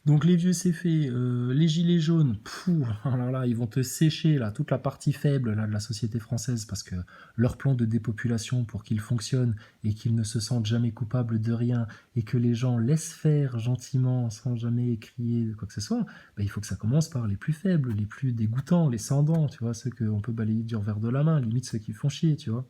Donc les vieux c'est fait, les gilets jaunes, pfou, alors là ils vont te sécher là toute la partie faible là, de la société française parce que leur plan de dépopulation pour qu'il fonctionne et qu'ils ne se sentent jamais coupables de rien et que les gens laissent faire gentiment sans jamais crier de quoi que ce soit, bah, il faut que ça commence par les plus faibles, les plus dégoûtants, les sans-dents, tu vois, ceux qu'on peut balayer du revers de la main, limite ceux qui font chier, tu vois.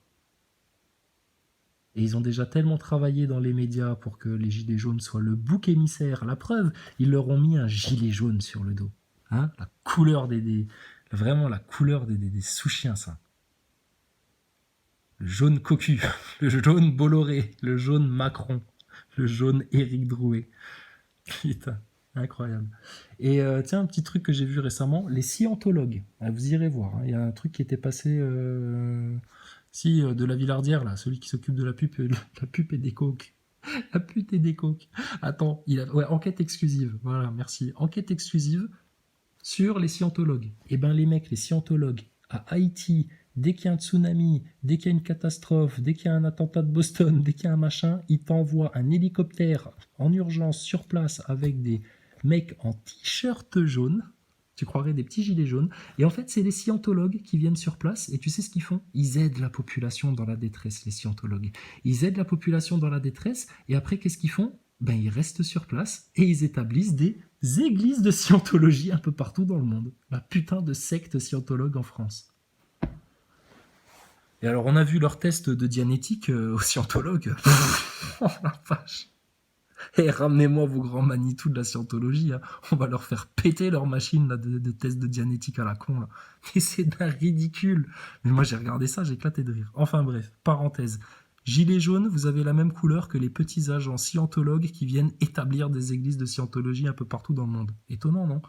Et ils ont déjà tellement travaillé dans les médias pour que les gilets jaunes soient le bouc émissaire. La preuve, ils leur ont mis un gilet jaune sur le dos. Hein, la couleur vraiment la couleur des sous-chiens, ça. Le jaune cocu, le jaune Bolloré, le jaune Macron, le jaune Éric Drouet. Putain, incroyable. Et tiens, un petit truc que j'ai vu récemment, les scientologues. Ah, vous irez voir, hein. Il y a un truc qui était passé de la Villardière, là, celui qui s'occupe de la pub et des coques. La pute et des coques. Attends, ouais, enquête exclusive. Voilà, merci. Enquête exclusive sur les scientologues. Eh ben les mecs, les scientologues, à Haïti, dès qu'il y a un tsunami, dès qu'il y a une catastrophe, dès qu'il y a un attentat de Boston, dès qu'il y a un machin, ils t'envoient un hélicoptère en urgence sur place avec des mecs en t-shirt jaune. Tu croirais des petits gilets jaunes. Et en fait, c'est les scientologues qui viennent sur place. Et tu sais ce qu'ils font? Ils aident la population dans la détresse, les scientologues. Ils aident la population dans la détresse. Et après, qu'est-ce qu'ils font? Ben, ils restent sur place et ils établissent des églises de scientologie un peu partout dans le monde. La putain de secte scientologue en France. Et alors, on a vu leur test de dianétique aux scientologues. Oh la vache. Et ramenez-moi vos grands Manitou de la scientologie. Hein. On va leur faire péter leur machine là, de test de dianétique à la con. Là. Mais c'est d'un ridicule. Mais moi, j'ai regardé ça, j'ai éclaté de rire. Enfin bref, parenthèse. Gilets jaunes, vous avez la même couleur que les petits agents scientologues qui viennent établir des églises de scientologie un peu partout dans le monde. Étonnant, non?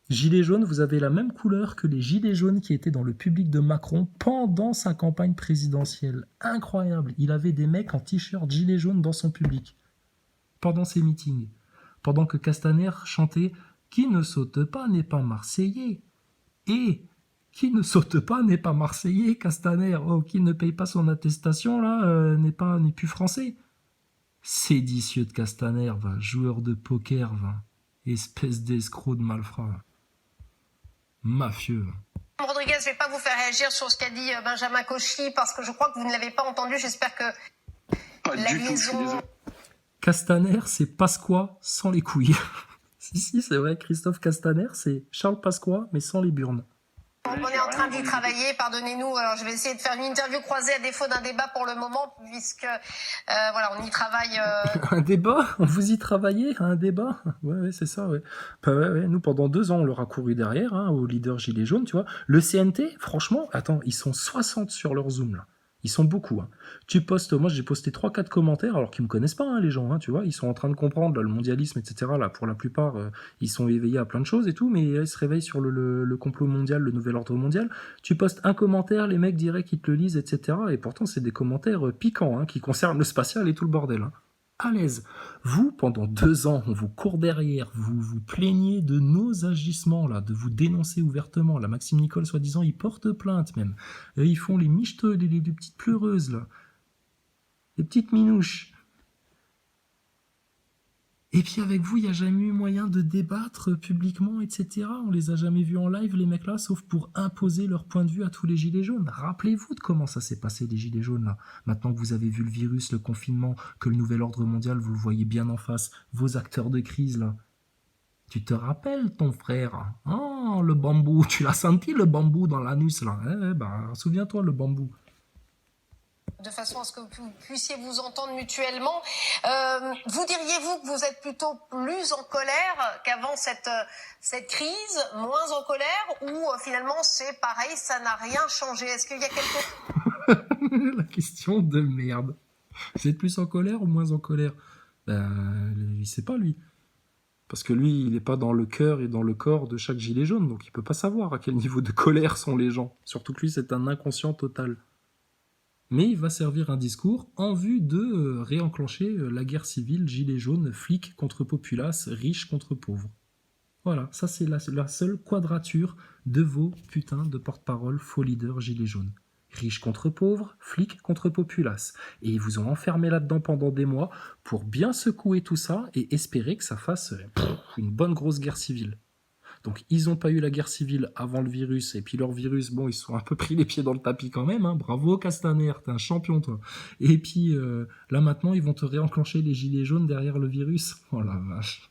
Gilets jaunes, vous avez la même couleur que les gilets jaunes qui étaient dans le public de Macron pendant sa campagne présidentielle. Incroyable. Il avait des mecs en t-shirt gilets jaunes dans son public. Pendant ses meetings. Pendant que Castaner chantait « Qui ne saute pas n'est pas Marseillais ». Et « Qui ne saute pas n'est pas Marseillais, Castaner. Oh, qui ne paye pas son attestation, là, n'est plus français. » Séditieux de Castaner, va, joueur de poker, va. Espèce d'escroc de malfrat. Va. Mafieux. Va. Rodriguez, je ne vais pas vous faire réagir sur ce qu'a dit Benjamin Cauchy parce que je crois que vous ne l'avez pas entendu. J'espère que la liaison... Castaner, c'est Pasqua sans les couilles. si, c'est vrai, Christophe Castaner, c'est Charles Pasqua, mais sans les burnes. On est en train d'y travailler, pardonnez-nous. Alors, je vais essayer de faire une interview croisée à défaut d'un débat pour le moment, puisque voilà, on y travaille. Un débat? Vous y travaillez? Un débat? Ouais, c'est ça, ouais. Bah, ouais. Nous, pendant 2 ans, on leur a couru derrière, hein, aux leaders gilets jaunes, tu vois. Le CNT, franchement, attends, ils sont 60 sur leur Zoom, là. Ils sont beaucoup. Hein. Tu postes, moi j'ai posté 3-4 commentaires, alors qu'ils me connaissent pas, hein, les gens, hein, tu vois, ils sont en train de comprendre là, le mondialisme, etc. Là, pour la plupart, ils sont éveillés à plein de choses et tout, mais ils se réveillent sur le complot mondial, le nouvel ordre mondial. Tu postes un commentaire, les mecs diraient qu'ils te le lisent, etc. Et pourtant, c'est des commentaires piquants, hein, qui concernent le spatial et tout le bordel. Hein. À l'aise. Vous, pendant 2 ans, on vous court derrière, vous vous plaignez de nos agissements, là, de vous dénoncer ouvertement. La Maxime Nicole, soi-disant, ils portent plainte même. Ils font les micheteux, les petites pleureuses, là. Les petites minouches. Et puis avec vous, il n'y a jamais eu moyen de débattre publiquement, etc. On les a jamais vus en live, les mecs-là, sauf pour imposer leur point de vue à tous les gilets jaunes. Rappelez-vous de comment ça s'est passé, les gilets jaunes, là. Maintenant que vous avez vu le virus, le confinement, que le nouvel ordre mondial, vous le voyez bien en face, vos acteurs de crise, là. Tu te rappelles, ton frère? Oh, le bambou. Tu l'as senti, le bambou, dans l'anus, là? Souviens-toi, le bambou. De façon à ce que vous puissiez vous entendre mutuellement. Vous diriez-vous que vous êtes plutôt plus en colère qu'avant cette crise, moins en colère, ou finalement c'est pareil, ça n'a rien changé? Est-ce qu'il y a quelque... La question de merde. Vous êtes plus en colère ou moins en colère? Il sait pas, lui. Parce que lui, il n'est pas dans le cœur et dans le corps de chaque gilet jaune, donc il peut pas savoir à quel niveau de colère sont les gens. Surtout que lui, c'est un inconscient total. Mais il va servir un discours en vue de réenclencher la guerre civile, gilets jaunes, flics contre populace, riches contre pauvres. Voilà, ça c'est la seule quadrature de vos putains de porte-parole faux leaders gilets jaunes. Riches contre pauvres, flics contre populace. Et ils vous ont enfermé là-dedans pendant des mois pour bien secouer tout ça et espérer que ça fasse une bonne grosse guerre civile. Donc ils n'ont pas eu la guerre civile avant le virus, et puis leur virus, bon, ils se sont un peu pris les pieds dans le tapis quand même, hein. Bravo Castaner, t'es un champion toi. Et puis là maintenant, ils vont te réenclencher les gilets jaunes derrière le virus. Oh la vache.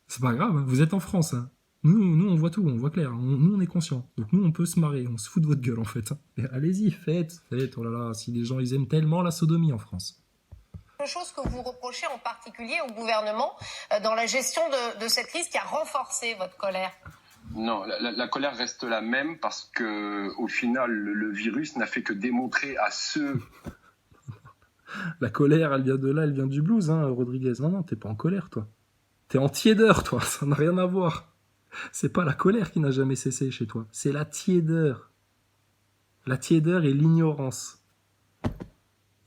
C'est pas grave, hein. Vous êtes en France. Hein. Nous, on voit tout, on voit clair. Nous, on est conscients. Donc nous, on peut se marrer, on se fout de votre gueule en fait. Hein. Et allez-y, faites. Oh là là, si les gens, ils aiment tellement la sodomie en France. Chose que vous reprochez en particulier au gouvernement dans la gestion de cette crise qui a renforcé votre colère? Non, la colère reste la même parce que au final, le virus n'a fait que démontrer à ceux... La colère, elle vient de là, elle vient du blues, hein, Rodriguez. Non, t'es pas en colère, toi. T'es en tiédeur, toi. Ça n'a rien à voir. C'est pas la colère qui n'a jamais cessé chez toi. C'est la tiédeur. La tiédeur et l'ignorance.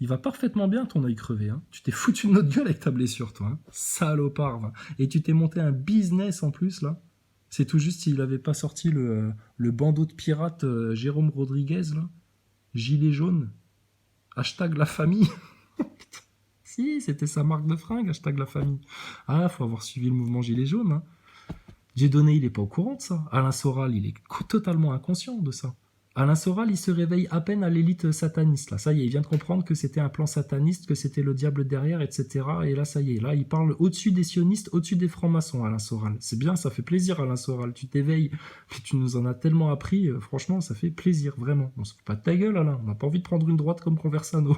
Il va parfaitement bien ton œil crevé. Hein. Tu t'es foutu de notre gueule avec ta blessure, toi. Hein. Salopard. Va. Et tu t'es monté un business en plus, là. C'est tout juste s'il n'avait pas sorti le bandeau de pirate Jérôme Rodriguez, là. Gilet jaune. Hashtag la famille. Si, c'était sa marque de fringue, hashtag la famille. Ah, faut avoir suivi le mouvement Gilet jaune. Hein. Dieudonné, il n'est pas au courant de ça. Alain Soral, il est totalement inconscient de ça. Alain Soral, il se réveille à peine à l'élite sataniste. Là, ça y est, il vient de comprendre que c'était un plan sataniste, que c'était le diable derrière, etc. Et là, ça y est, là, il parle au-dessus des sionistes, au-dessus des francs-maçons, Alain Soral. C'est bien, ça fait plaisir, Alain Soral. Tu t'éveilles, puis tu nous en as tellement appris. Franchement, ça fait plaisir, vraiment. On se fout pas de ta gueule, Alain. On n'a pas envie de prendre une droite comme Conversano.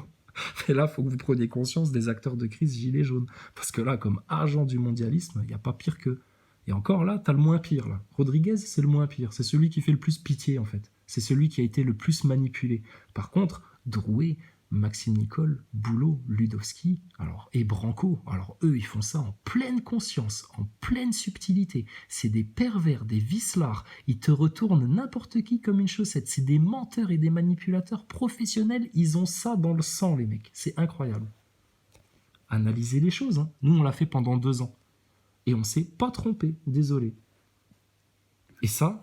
Et là, il faut que vous preniez conscience des acteurs de crise gilets jaunes. Parce que là, comme agent du mondialisme, il n'y a pas pire qu'eux. Et encore là, t'as le moins pire. Là. Rodriguez, c'est le moins pire. C'est celui qui fait le plus pitié, en fait. C'est celui qui a été le plus manipulé. Par contre, Drouet, Maxime Nicole, Boulot, Ludowski, alors, et Branco, alors eux, ils font ça en pleine conscience, en pleine subtilité. C'est des pervers, des vicelards. Ils te retournent n'importe qui comme une chaussette. C'est des menteurs et des manipulateurs professionnels. Ils ont ça dans le sang, les mecs. C'est incroyable. Analysez les choses. Hein. Nous, on l'a fait pendant 2 ans. Et on s'est pas trompé, désolé. Et ça,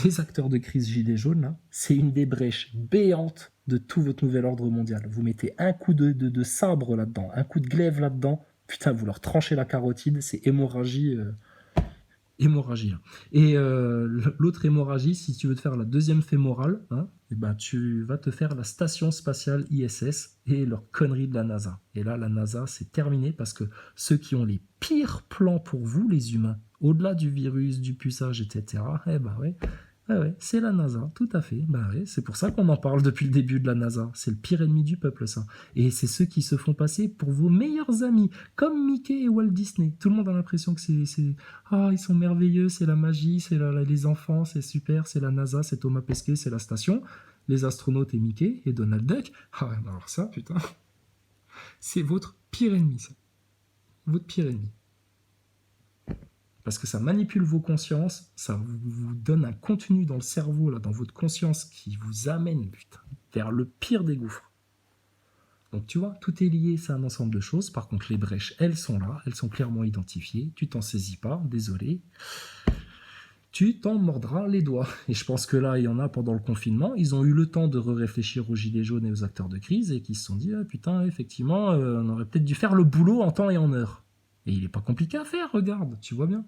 les acteurs de crise gilets jaunes, là, c'est une des brèches béantes de tout votre nouvel ordre mondial. Vous mettez un coup de sabre là-dedans, un coup de glaive là-dedans, putain, vous leur tranchez la carotide, c'est hémorragie. Hémorragie. Et l'autre hémorragie, si tu veux te faire la deuxième fémorale, hein, et ben tu vas te faire la station spatiale ISS et leur connerie de la NASA. Et là, la NASA, c'est terminé parce que ceux qui ont les pires plans pour vous, les humains, au-delà du virus, du puçage, etc., eh ben ouais, c'est la NASA, tout à fait. Bah ouais, c'est pour ça qu'on en parle depuis le début de la NASA. C'est le pire ennemi du peuple, ça. Et c'est ceux qui se font passer pour vos meilleurs amis, comme Mickey et Walt Disney. Tout le monde a l'impression que ils sont merveilleux, c'est la magie, c'est les enfants, c'est super, c'est la NASA, c'est Thomas Pesquet, c'est la station. Les astronautes et Mickey et Donald Duck. Ah ouais, alors ça, putain, c'est votre pire ennemi, ça. Votre pire ennemi. Parce que ça manipule vos consciences, ça vous donne un contenu dans le cerveau, là, dans votre conscience, qui vous amène, putain, vers le pire des gouffres. Donc tu vois, tout est lié, c'est un ensemble de choses. Par contre, les brèches, elles sont là, elles sont clairement identifiées. Tu t'en saisis pas, désolé. Tu t'en mordras les doigts. Et je pense que là, il y en a pendant le confinement, ils ont eu le temps de réfléchir aux gilets jaunes et aux acteurs de crise, et qui se sont dit, ah, putain, effectivement, on aurait peut-être dû faire le boulot en temps et en heure. Et il n'est pas compliqué à faire, regarde, tu vois bien.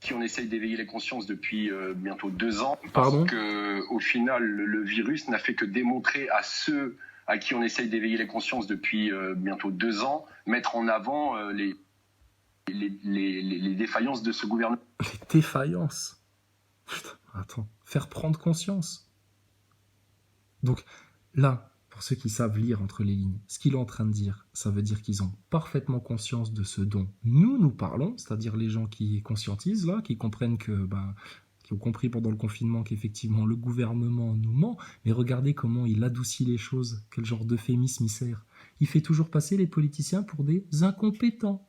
Qui on essaye d'éveiller les consciences depuis bientôt 2 ans. Pardon ? Parce qu'au final, le virus n'a fait que démontrer à ceux à qui on essaye d'éveiller les consciences depuis bientôt 2 ans, mettre en avant les défaillances de ce gouvernement. Les défaillances ? Putain, attends, faire prendre conscience. Donc là, pour ceux qui savent lire entre les lignes, ce qu'il est en train de dire, ça veut dire qu'ils ont parfaitement conscience de ce dont nous parlons, c'est-à-dire les gens qui conscientisent, là, qui comprennent que, qui ont compris pendant le confinement qu'effectivement le gouvernement nous ment, mais regardez comment il adoucit les choses, quel genre d'euphémisme il sert. Il fait toujours passer les politiciens pour des incompétents,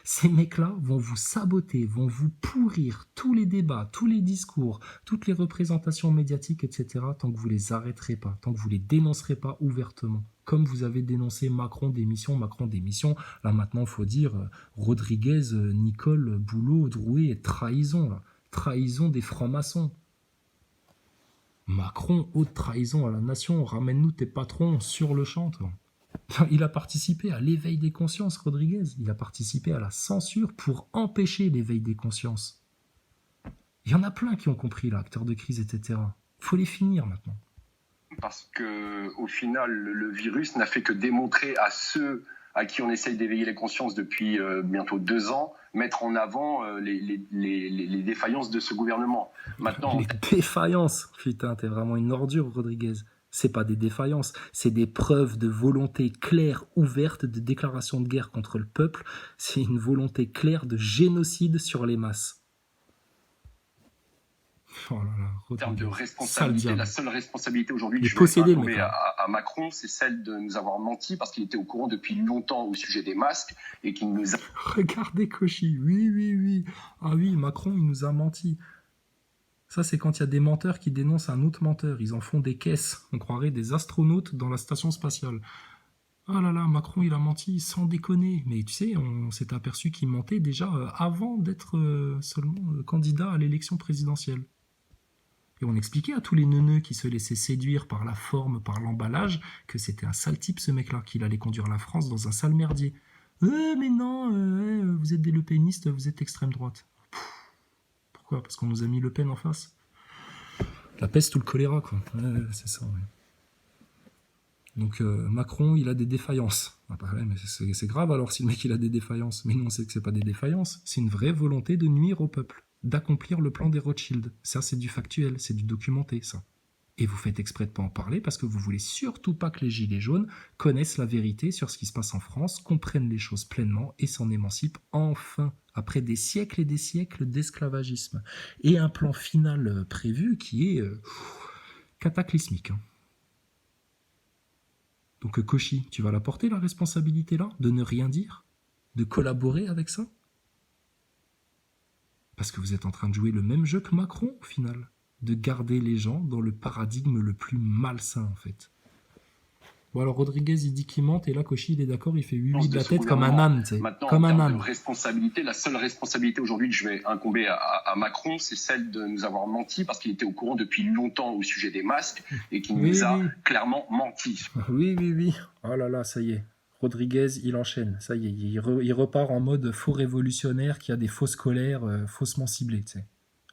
Ces mecs-là vont vous saboter, vont vous pourrir tous les débats, tous les discours, toutes les représentations médiatiques, etc., tant que vous les arrêterez pas, tant que vous les dénoncerez pas ouvertement. Comme vous avez dénoncé Macron démission. Là maintenant, il faut dire Rodriguez, Nicole, Boulot, Drouet, trahison. Là. trahison des francs-maçons. Macron, haute trahison à la nation, ramène-nous tes patrons sur le champ, toi. Il a participé à l'éveil des consciences, Rodriguez. Il a participé à la censure pour empêcher l'éveil des consciences. Il y en a plein qui ont compris, là, acteurs de crise, etc. Il faut les finir maintenant. Parce que, au final, le virus n'a fait que démontrer à ceux à qui on essaye d'éveiller les consciences depuis bientôt 2 ans, mettre en avant les défaillances de ce gouvernement. Maintenant, Les défaillances. Putain, t'es vraiment une ordure, Rodriguez. C'est pas des défaillances, c'est des preuves de volonté claire, ouverte, de déclaration de guerre contre le peuple. C'est une volonté claire de génocide sur les masses. Oh là là, en termes de Rodriguez, sale responsabilité, diable. la seule responsabilité aujourd'hui Il que est je vais possédé, le incomber mec, là. à Macron, c'est celle de nous avoir menti parce qu'il était au courant depuis longtemps au sujet des masques et qu'il nous a Regardez Cauchy, oui, oui, oui. Ah oui, Macron, il nous a menti. Ça, c'est quand il y a des menteurs qui dénoncent un autre menteur. Ils en font des caisses. On croirait des astronautes dans la station spatiale. Ah là là, Macron, il a menti, sans déconner. Mais tu sais, on s'est aperçu qu'il mentait déjà avant d'être seulement candidat à l'élection présidentielle. Et on expliquait à tous les neuneux qui se laissaient séduire par la forme, par l'emballage, que c'était un sale type, ce mec-là, qu'il allait conduire la France dans un sale merdier. Mais non, vous êtes des Le Penistes, vous êtes extrême droite. Pourquoi? Parce qu'on nous a mis Le Pen en face. La peste ou le choléra, quoi. Ouais, c'est ça, ouais. Donc Macron, il a des défaillances. Ah bah ouais, mais c'est grave alors si le mec il a des défaillances. Mais non, c'est que c'est pas des défaillances. C'est une vraie volonté de nuire au peuple, d'accomplir le plan des Rothschild. Ça, c'est du factuel, c'est du documenté, ça. Et vous faites exprès de pas en parler parce que vous voulez surtout pas que les gilets jaunes connaissent la vérité sur ce qui se passe en France, comprennent les choses pleinement et s'en émancipent enfin, après des siècles et des siècles d'esclavagisme. Et un plan final prévu qui est cataclysmique. Hein. Donc Cauchy, tu vas la porter la responsabilité là, de ne rien dire, de collaborer avec ça? Parce que vous êtes en train de jouer le même jeu que Macron au final. De garder les gens dans le paradigme le plus malsain en fait. Bon alors Rodriguez il dit qu'il mente et là Cauchy il est d'accord, il fait oui de la tête comme un âne, tu sais. Maintenant, Comme en un termes de âne. responsabilité, la seule responsabilité aujourd'hui que je vais incomber à Macron, c'est celle de nous avoir menti parce qu'il était au courant depuis longtemps au sujet des masques et qu'il Oui, nous a oui. clairement menti. Oui, oui, oui. Oh là là, ça y est. Rodriguez, il enchaîne. Ça y est, il repart en mode faux révolutionnaire qui a des fausses colères faussement ciblées, tu sais.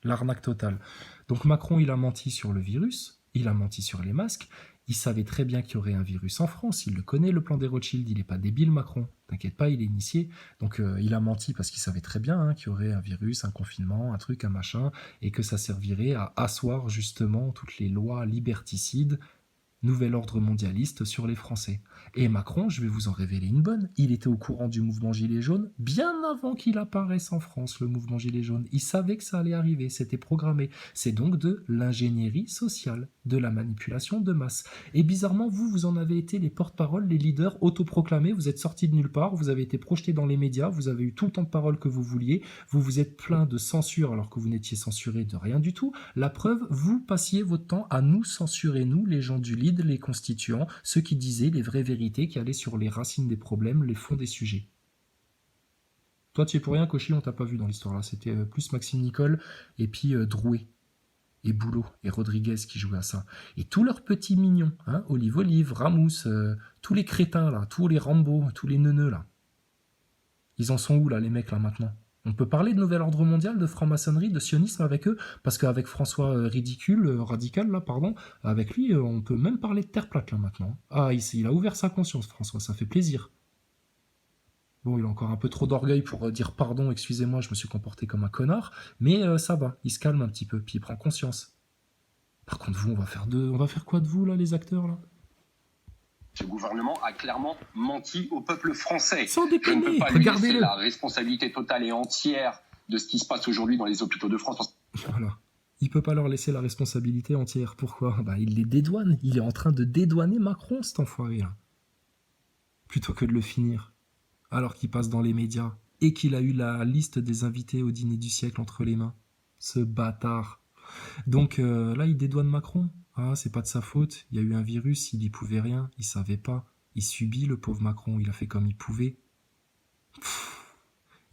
L'arnaque totale. Donc Macron, il a menti sur le virus, il a menti sur les masques, il savait très bien qu'il y aurait un virus en France, il le connaît, le plan des Rothschild, il n'est pas débile, Macron. T'inquiète pas, il est initié. Donc il a menti parce qu'il savait très bien hein, qu'il y aurait un virus, un confinement, un truc, un machin, et que ça servirait à asseoir justement toutes les lois liberticides, nouvel ordre mondialiste sur les Français. Et Macron, je vais vous en révéler une bonne, il était au courant du mouvement Gilets jaunes bien avant qu'il apparaisse en France, le mouvement Gilets jaunes. Il savait que ça allait arriver, c'était programmé. C'est donc de l'ingénierie sociale, de la manipulation de masse. Et bizarrement, vous en avez été les porte-parole, les leaders autoproclamés, vous êtes sortis de nulle part, vous avez été projetés dans les médias, vous avez eu tout le temps de parole que vous vouliez, vous vous êtes plaint de censure alors que vous n'étiez censuré de rien du tout. La preuve, vous passiez votre temps à nous censurer, nous, les gens du lead, les constituants, ceux qui disaient les vraies vérités qui allaient sur les racines des problèmes, les fonds des sujets. Toi, tu es pour rien, Cauchy, on t'a pas vu dans l'histoire là. C'était plus Maxime Nicole et puis Drouet et Boulot et Rodriguez qui jouaient à ça. Et tous leurs petits mignons, hein, Olive, Ramous, tous les crétins là, tous les Rambo, tous les neuneux là. Ils en sont où là, les mecs là maintenant? On peut parler de nouvel ordre mondial, de franc-maçonnerie, de sionisme avec eux, parce qu'avec François radical, là, pardon, avec lui, on peut même parler de terre plate, là, maintenant. Ah, il a ouvert sa conscience, François, ça fait plaisir. Bon, il a encore un peu trop d'orgueil pour dire pardon, excusez-moi, je me suis comporté comme un connard, mais ça va, il se calme un petit peu, puis il prend conscience. Par contre, vous, on va faire quoi de vous, là, les acteurs, là? Ce gouvernement a clairement menti au peuple français. Sans Je ne déconner, peux pas lui laisser regardez-le. la responsabilité totale et entière de ce qui se passe aujourd'hui dans les hôpitaux de France. Voilà. Il peut pas leur laisser la responsabilité entière. Pourquoi? Bah, il les dédouane. Il est en train de dédouaner Macron, cet enfoiré-là. Plutôt que de le finir. Alors qu'il passe dans les médias et qu'il a eu la liste des invités au dîner du siècle entre les mains. Ce bâtard. Donc là, il dédouane Macron. Ah, c'est pas de sa faute. Il y a eu un virus, il y pouvait rien. Il savait pas. Il subit, le pauvre Macron. Il a fait comme il pouvait.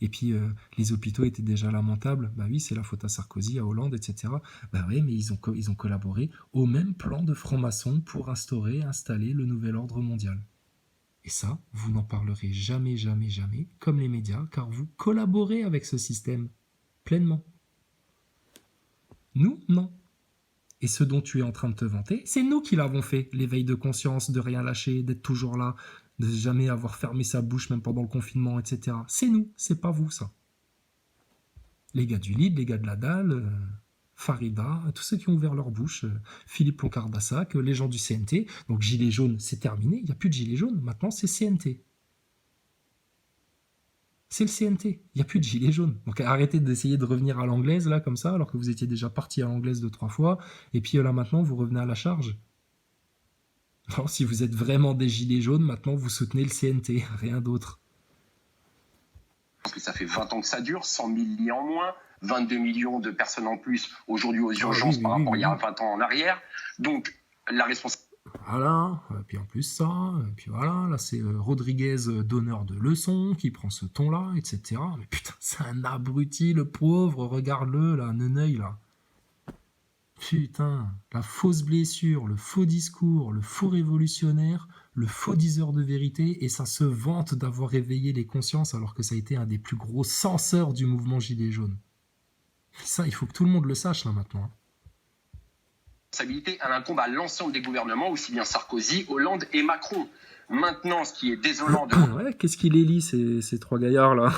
Et puis, les hôpitaux étaient déjà lamentables. Bah oui, c'est la faute à Sarkozy, à Hollande, etc. Bah oui, mais ils ont collaboré au même plan de francs-maçons pour installer le nouvel ordre mondial. Et ça, vous n'en parlerez jamais, jamais, jamais, comme les médias, car vous collaborez avec ce système, pleinement. Nous, non. Et ce dont tu es en train de te vanter, c'est nous qui l'avons fait. L'éveil de conscience, de rien lâcher, d'être toujours là, de jamais avoir fermé sa bouche, même pendant le confinement, etc. C'est nous, c'est pas vous, ça. Les gars du lead, les gars de la dalle, Farida, tous ceux qui ont ouvert leur bouche, Philippe Ploncard-Dassac, les gens du CNT. Donc Gilets jaunes, c'est terminé, il n'y a plus de Gilets jaunes, maintenant c'est CNT. C'est le CNT, il n'y a plus de Gilets jaunes. Donc arrêtez d'essayer de revenir à l'anglaise, là, comme ça, alors que vous étiez déjà parti à l'anglaise 2-3 fois, et puis là maintenant vous revenez à la charge. Non, si vous êtes vraiment des Gilets jaunes, maintenant vous soutenez le CNT, rien d'autre. Parce que ça fait 20 ans que ça dure, 100 000 lits en moins, 22 millions de personnes en plus aujourd'hui aux urgences par rapport il y a 20 ans en arrière. Donc la responsabilité... Voilà, et puis en plus ça, et puis voilà, là c'est Rodriguez, donneur de leçons, qui prend ce ton-là, etc. Mais putain, c'est un abruti, le pauvre, regarde-le, là, Neneuil, là. Putain, la fausse blessure, le faux discours, le faux révolutionnaire, le faux diseur de vérité, et ça se vante d'avoir éveillé les consciences alors que ça a été un des plus gros censeurs du mouvement Gilets jaunes. Ça, il faut que tout le monde le sache là maintenant. Elle incombe à l'ensemble des gouvernements, aussi bien Sarkozy, Hollande et Macron. Maintenant, ce qui est désolant de... Ouais, qu'est-ce qu'il élit ces trois gaillards là?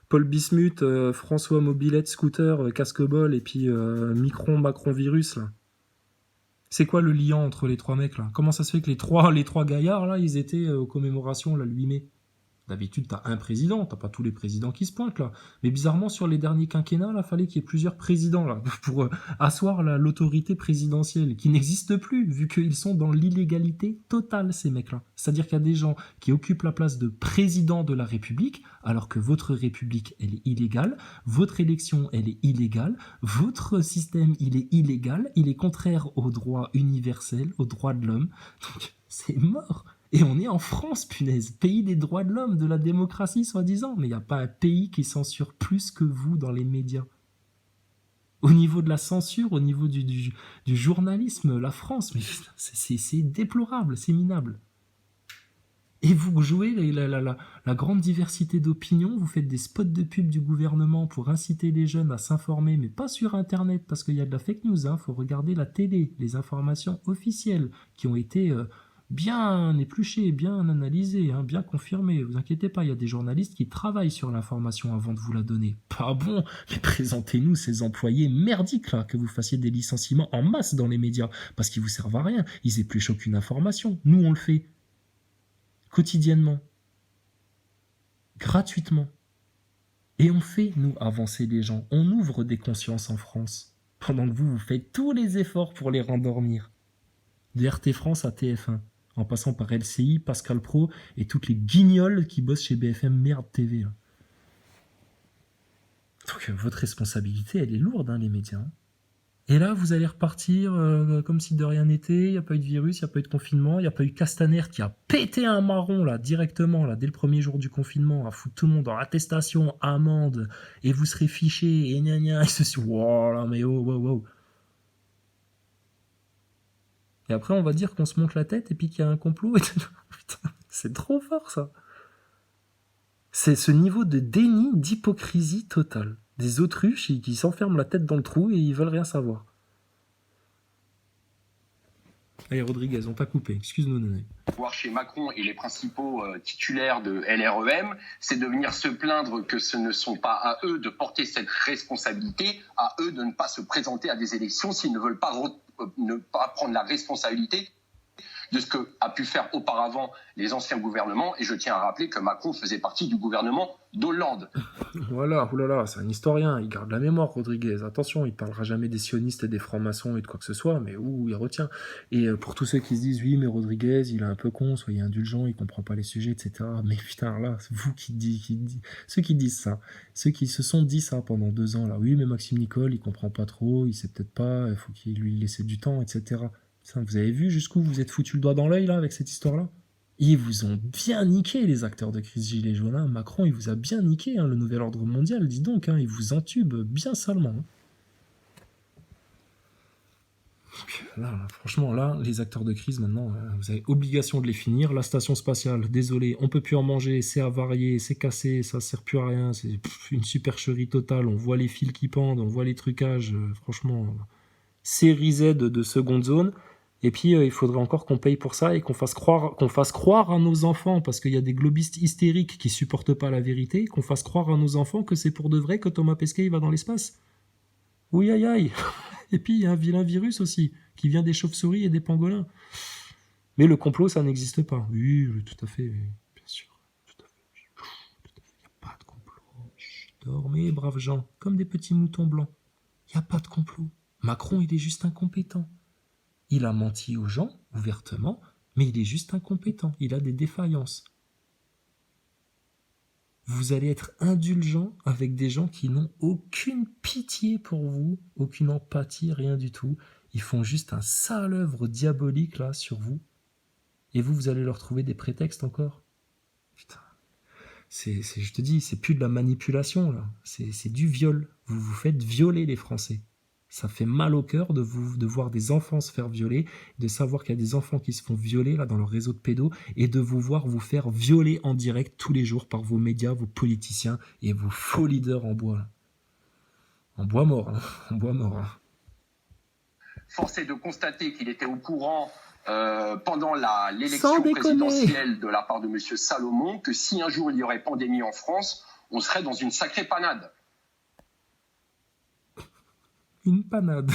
Paul Bismuth, François Mobilette, Scooter, Casque-Bol et puis Micron, Macron Virus là. C'est quoi le lien entre les trois mecs là? Comment ça se fait que les trois gaillards là, ils étaient aux commémorations là, le 8 mai? D'habitude, t'as un président, t'as pas tous les présidents qui se pointent là. Mais bizarrement, sur les derniers quinquennats, là, fallait qu'il y ait plusieurs présidents là pour asseoir l'autorité présidentielle, qui n'existe plus, vu qu'ils sont dans l'illégalité totale, ces mecs-là. C'est-à-dire qu'il y a des gens qui occupent la place de président de la République, alors que votre République, elle est illégale, votre élection, elle est illégale, votre système, il est illégal, il est contraire aux droits universels, aux droits de l'homme. Donc, c'est mort. Et on est en France, punaise, pays des droits de l'homme, de la démocratie, soi-disant. Mais il n'y a pas un pays qui censure plus que vous dans les médias. Au niveau de la censure, au niveau du journalisme, la France, mais c'est déplorable, c'est minable. Et vous jouez la grande diversité d'opinions, vous faites des spots de pub du gouvernement pour inciter les jeunes à s'informer, mais pas sur Internet, parce qu'il y a de la fake news, hein. Faut regarder la télé, les informations officielles qui ont été... bien épluché, bien analysé, hein, bien confirmé. Vous inquiétez pas, il y a des journalistes qui travaillent sur l'information avant de vous la donner. Pas bon, mais présentez-nous ces employés merdiques là, que vous fassiez des licenciements en masse dans les médias, parce qu'ils vous servent à rien. Ils épluchent aucune information. Nous, on le fait quotidiennement, gratuitement. Et on fait, nous, avancer les gens. On ouvre des consciences en France, pendant que vous faites tous les efforts pour les rendormir. De RT France à TF1. En passant par LCI, Pascal Pro et toutes les guignols qui bossent chez BFM Merde TV. Là. Donc votre responsabilité, elle est lourde, hein, les médias. Hein. Et là, vous allez repartir comme si de rien n'était, il n'y a pas eu de virus, il n'y a pas eu de confinement, il n'y a pas eu Castaner qui a pété un marron, là, directement, là, dès le premier jour du confinement, à foutre tout le monde en attestation, amende, et vous serez fiché, et gna gna, et ceci, wow, là, mais oh, wow, wow. Et après, on va dire qu'on se monte la tête et puis qu'il y a un complot. Putain, c'est trop fort, ça. C'est ce niveau de déni, d'hypocrisie totale. Des autruches qui s'enferment la tête dans le trou et ils veulent rien savoir. Allez, Rodriguez, on t'a coupé. Excuse-nous, Neneuil. Voir chez Macron et les principaux titulaires de LREM, c'est de venir se plaindre que ce ne sont pas à eux de porter cette responsabilité, à eux de ne pas se présenter à des élections s'ils ne veulent pas ne pas prendre la responsabilité de ce que a pu faire auparavant les anciens gouvernements. Et je tiens à rappeler que Macron faisait partie du gouvernement d'Hollande. Voilà, oulala, c'est un historien, il garde la mémoire, Rodriguez. Attention, il parlera jamais des sionistes et des francs-maçons et de quoi que ce soit, mais il retient. Et pour tous ceux qui se disent, oui, mais Rodriguez, il est un peu con, soyez indulgent, il comprend pas les sujets, etc. Mais putain, là, c'est vous ceux qui disent ça, ceux qui se sont dit ça pendant 2 ans, là, oui, mais Maxime Nicole, il comprend pas trop, il sait peut-être pas, il faut qu'il lui laisse du temps, etc. Putain, vous avez vu jusqu'où vous êtes foutu le doigt dans l'œil, là, avec cette histoire-là? Ils vous ont bien niqué, les acteurs de crise Gilets jaunes. Hein. Macron, il vous a bien niqué, hein, le nouvel ordre mondial, dis donc. Hein, il vous entube bien salement. Hein. Là, franchement, là, les acteurs de crise, maintenant, vous avez obligation de les finir. La station spatiale, désolé, on peut plus en manger, c'est avarié, c'est cassé, ça sert plus à rien, c'est une supercherie totale. On voit les fils qui pendent, on voit les trucages, franchement, série Z de seconde zone. Et puis, il faudrait encore qu'on paye pour ça et qu'on fasse croire à nos enfants, parce qu'il y a des globistes hystériques qui supportent pas la vérité, qu'on fasse croire à nos enfants que c'est pour de vrai que Thomas Pesquet il va dans l'espace. Oui, aïe, aïe. Et puis, il y a un vilain virus aussi, qui vient des chauves-souris et des pangolins. Mais le complot, ça n'existe pas. Oui, tout à fait, bien sûr. Tout à fait. Il n'y a pas de complot. Chut, dormez, braves gens, comme des petits moutons blancs. Il n'y a pas de complot. Macron, il est juste incompétent. Il a menti aux gens, ouvertement, mais il est juste incompétent. Il a des défaillances. Vous allez être indulgent avec des gens qui n'ont aucune pitié pour vous, aucune empathie, rien du tout. Ils font juste un sale œuvre diabolique là sur vous. Et vous allez leur trouver des prétextes encore. Putain. Je te dis, c'est plus de la manipulation là. C'est du viol. Vous vous faites violer les Français. Ça fait mal au cœur de voir des enfants se faire violer, de savoir qu'il y a des enfants qui se font violer là dans le réseau de pédos, et de vous voir vous faire violer en direct tous les jours par vos médias, vos politiciens et vos faux leaders en bois. Là. En bois mort, hein. En bois mort. Hein. Force est de constater qu'il était au courant pendant l'élection présidentielle de la part de M. Salomon que si un jour il y aurait pandémie en France, on serait dans une sacrée panade. Une panade.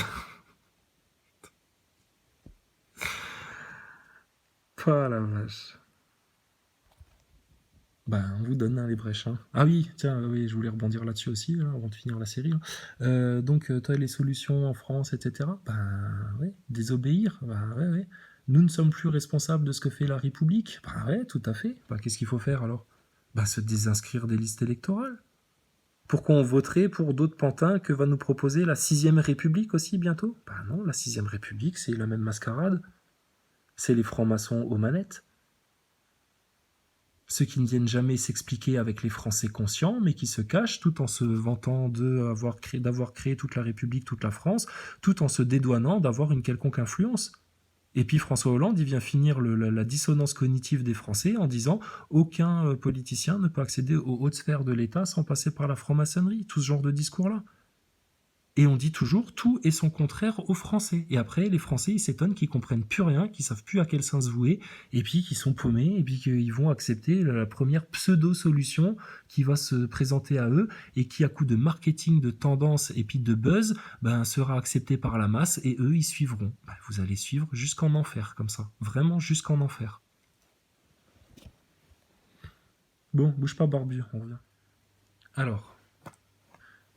Pas la vache. Ben, on vous donne hein, les brèches. Hein. Ah oui, tiens, oui, je voulais rebondir là-dessus aussi, là, avant de finir la série. Donc, toi, les solutions en France, etc. Ben, ouais, désobéir. Ben, ouais, ouais. Nous ne sommes plus responsables de ce que fait la République. Ben, ouais, tout à fait. Ben, qu'est-ce qu'il faut faire alors? Ben, se désinscrire des listes électorales. Pourquoi on voterait pour d'autres pantins que va nous proposer la 6ème République aussi bientôt? Ben non, la 6ème République, c'est la même mascarade. C'est les francs-maçons aux manettes. Ceux qui ne viennent jamais s'expliquer avec les Français conscients, mais qui se cachent tout en se vantant d'avoir créé toute la République, toute la France, tout en se dédouanant d'avoir une quelconque influence. Et puis François Hollande, il vient finir la dissonance cognitive des Français en disant « Aucun politicien ne peut accéder aux hautes sphères de l'État sans passer par la franc-maçonnerie », tout ce genre de discours-là. Et on dit toujours tout et son contraire aux Français. Et après, les Français, ils s'étonnent qu'ils comprennent plus rien, qu'ils savent plus à quel sens se vouer, et puis qu'ils sont paumés, et puis qu'ils vont accepter la première pseudo-solution qui va se présenter à eux, et qui, à coup de marketing, de tendance, et puis de buzz, ben, sera acceptée par la masse, et eux, ils suivront. Ben, vous allez suivre jusqu'en enfer, comme ça. Vraiment jusqu'en enfer. Bon, bouge pas, Barbu, on revient. Alors...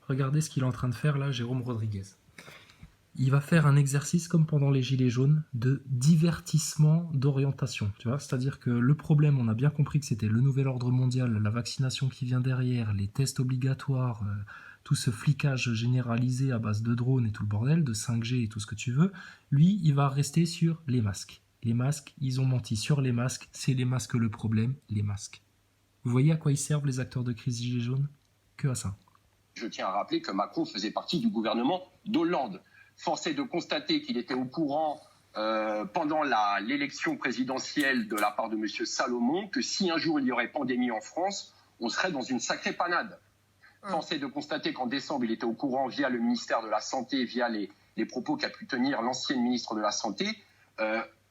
Regardez ce qu'il est en train de faire là, Jérôme Rodriguez. Il va faire un exercice comme pendant les Gilets jaunes de divertissement d'orientation. Tu vois, c'est-à-dire que le problème, on a bien compris que c'était le nouvel ordre mondial, la vaccination qui vient derrière, les tests obligatoires, tout ce flicage généralisé à base de drones et tout le bordel, de 5G et tout ce que tu veux. Lui, il va rester sur les masques. Les masques, ils ont menti sur les masques. C'est les masques le problème, les masques. Vous voyez à quoi ils servent les acteurs de crise Gilets jaunes? Que à ça. Je tiens à rappeler que Macron faisait partie du gouvernement d'Hollande. Force est de constater qu'il était au courant pendant l'élection présidentielle de la part de M. Salomon que si un jour il y aurait pandémie en France, on serait dans une sacrée panade. Force est de constater qu'en décembre, il était au courant via le ministère de la Santé, via les propos qu'a pu tenir l'ancienne ministre de la Santé.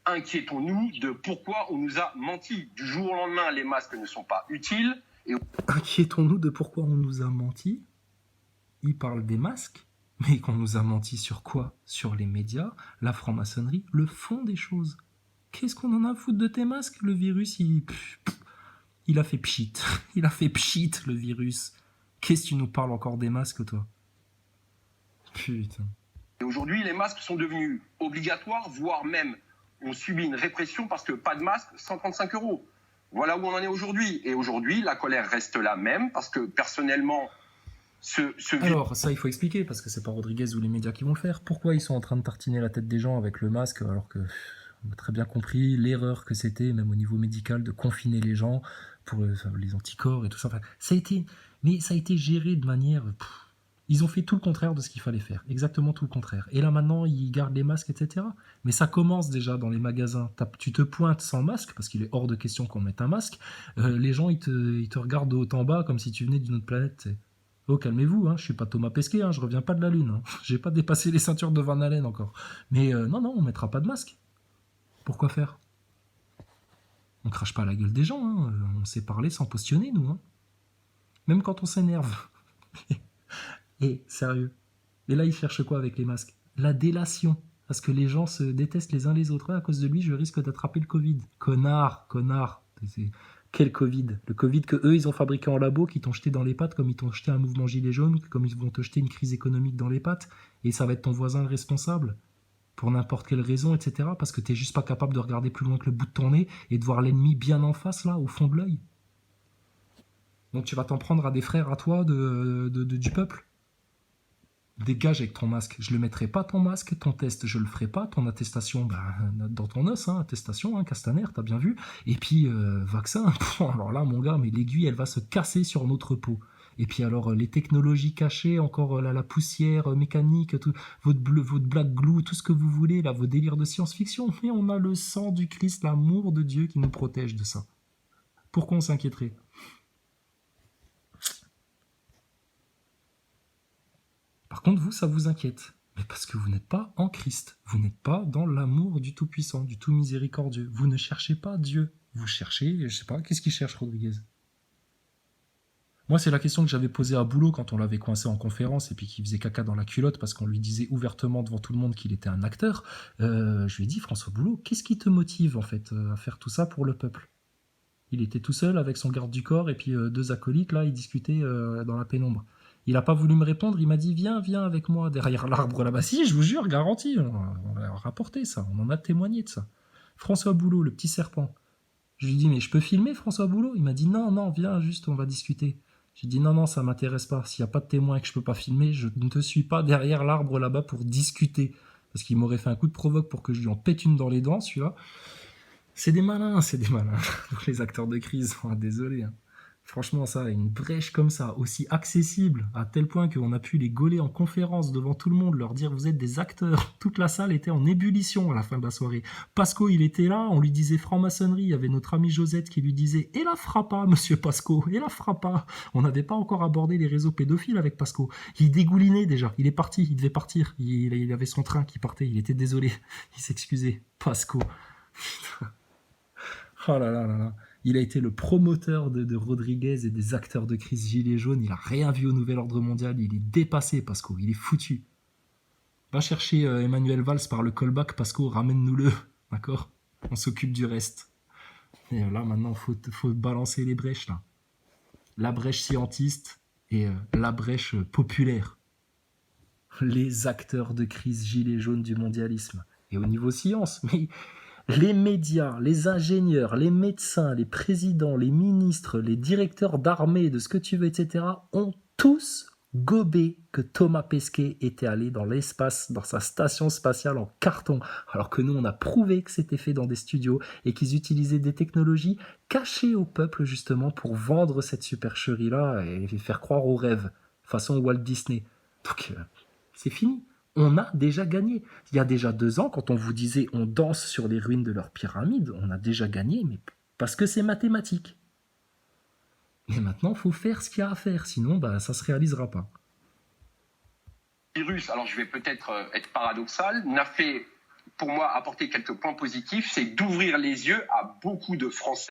Inquiétons-nous de pourquoi on nous a menti. Du jour au lendemain, les masques ne sont pas utiles. Inquiétons-nous de pourquoi on nous a menti. Il parle des masques, mais qu'on nous a menti sur quoi? Sur les médias, la franc-maçonnerie, le fond des choses. Qu'est-ce qu'on en a à foutre de tes masques? Le virus, il a fait pchit. Il a fait pchit, le virus. Qu'est-ce que tu nous parles encore des masques, toi? Putain. Et aujourd'hui, les masques sont devenus obligatoires, voire même on subit une répression parce que pas de masque, 135 €. Voilà où on en est aujourd'hui. Et aujourd'hui, la colère reste la même parce que personnellement... Alors, ça, il faut expliquer, parce que c'est pas Rodriguez ou les médias qui vont le faire. Pourquoi ils sont en train de tartiner la tête des gens avec le masque, alors que On a très bien compris l'erreur que c'était, même au niveau médical, de confiner les gens pour les anticorps et tout ça. Enfin, ça a été géré de manière... Ils ont fait tout le contraire de ce qu'il fallait faire, exactement tout le contraire. Et là maintenant, ils gardent les masques, etc. Mais ça commence déjà dans les magasins. Tu te pointes sans masque, parce qu'il est hors de question qu'on mette un masque. Les gens, ils te regardent de haut en bas comme si tu venais d'une autre planète. T'sais. Oh, calmez-vous, hein, je suis pas Thomas Pesquet, hein, je reviens pas de la Lune. Hein. J'ai pas dépassé les ceintures de Van Halen encore. Mais non, on mettra pas de masque. Pourquoi faire? On crache pas à la gueule des gens, hein. On sait parler sans posturer, nous. Hein. Même quand on s'énerve. Et sérieux. Et là, ils cherchent quoi avec les masques? La délation. Parce que les gens se détestent les uns les autres. À cause de lui, je risque d'attraper le Covid. Connard. Quel Covid? Le Covid que eux, ils ont fabriqué en labo, qui t'ont jeté dans les pattes, comme ils t'ont jeté un mouvement gilet jaune, comme ils vont te jeter une crise économique dans les pattes. Et ça va être ton voisin le responsable. Pour n'importe quelle raison, etc. Parce que t'es juste pas capable de regarder plus loin que le bout de ton nez et de voir l'ennemi bien en face, là, au fond de l'œil. Donc tu vas t'en prendre à des frères à toi du peuple. Dégage avec ton masque. Je le mettrai pas ton masque, ton test je le ferai pas, ton attestation dans ton os, hein, attestation, hein, Castaner, t'as bien vu. Et puis vaccin, alors là mon gars, mais l'aiguille elle va se casser sur notre peau. Et puis alors les technologies cachées, encore la poussière mécanique, tout, votre black glue, tout ce que vous voulez, là, vos délires de science-fiction, mais on a le sang du Christ, l'amour de Dieu qui nous protège de ça. Pourquoi on s'inquiéterait? Par contre, vous, ça vous inquiète. Mais parce que vous n'êtes pas en Christ. Vous n'êtes pas dans l'amour du Tout-Puissant, du Tout-Miséricordieux. Vous ne cherchez pas Dieu. Vous cherchez, je sais pas, qu'est-ce qu'il cherche, Rodriguez? Moi, c'est la question que j'avais posée à Boulot quand on l'avait coincé en conférence et puis qu'il faisait caca dans la culotte parce qu'on lui disait ouvertement devant tout le monde qu'il était un acteur. Je lui ai dit, François Boulot, qu'est-ce qui te motive, en fait, à faire tout ça pour le peuple? Il était tout seul avec son garde du corps et puis deux acolytes, là, ils discutaient dans la pénombre. Il n'a pas voulu me répondre, il m'a dit viens avec moi derrière l'arbre là-bas. Si, je vous jure, garanti, on a rapporté ça, on en a témoigné de ça. François Boulot, le petit serpent. Je lui ai dit mais je peux filmer François Boulot? Il m'a dit non, viens juste, on va discuter. J'ai dit non, ça m'intéresse pas. S'il n'y a pas de témoin et que je peux pas filmer, je ne te suis pas derrière l'arbre là-bas pour discuter. Parce qu'il m'aurait fait un coup de provoque pour que je lui en pète une dans les dents, celui-là. C'est des malins. Donc les acteurs de crise, désolé. Hein. Franchement, ça, une brèche comme ça, aussi accessible, à tel point qu'on a pu les gauler en conférence devant tout le monde, leur dire vous êtes des acteurs. Toute la salle était en ébullition à la fin de la soirée. Pasco, il était là, on lui disait franc-maçonnerie, il y avait notre ami Josette qui lui disait et la frappa, monsieur Pasco, et la frappa. On n'avait pas encore abordé les réseaux pédophiles avec Pasco. Il dégoulinait déjà, il est parti, il devait partir. Il avait son train qui partait, il était désolé, il s'excusait. Pasco. Oh là là. Il a été le promoteur de Rodriguez et des acteurs de crise Gilets jaunes. Il a rien vu au nouvel ordre mondial. Il est dépassé, Pasco. Il est foutu. Va chercher Emmanuel Valls par le callback, Pasco. Ramène-nous-le. D'accord? On s'occupe du reste. Et là, maintenant, faut balancer les brèches, là. La brèche scientiste et la brèche populaire. Les acteurs de crise Gilets jaunes du mondialisme. Et au niveau science, mais... Les médias, les ingénieurs, les médecins, les présidents, les ministres, les directeurs d'armée, de ce que tu veux, etc., ont tous gobé que Thomas Pesquet était allé dans l'espace, dans sa station spatiale en carton, alors que nous, on a prouvé que c'était fait dans des studios et qu'ils utilisaient des technologies cachées au peuple, justement, pour vendre cette supercherie-là et faire croire aux rêves, façon Walt Disney. Donc, c'est fini. On a déjà gagné. Il y a déjà 2 ans, quand on vous disait on danse sur les ruines de leur pyramide, on a déjà gagné, mais parce que c'est mathématique. Mais maintenant, il faut faire ce qu'il y a à faire, sinon ça ne se réalisera pas. Le virus, alors je vais peut-être être paradoxal, n'a fait, pour moi, apporter quelques points positifs, c'est d'ouvrir les yeux à beaucoup de Français.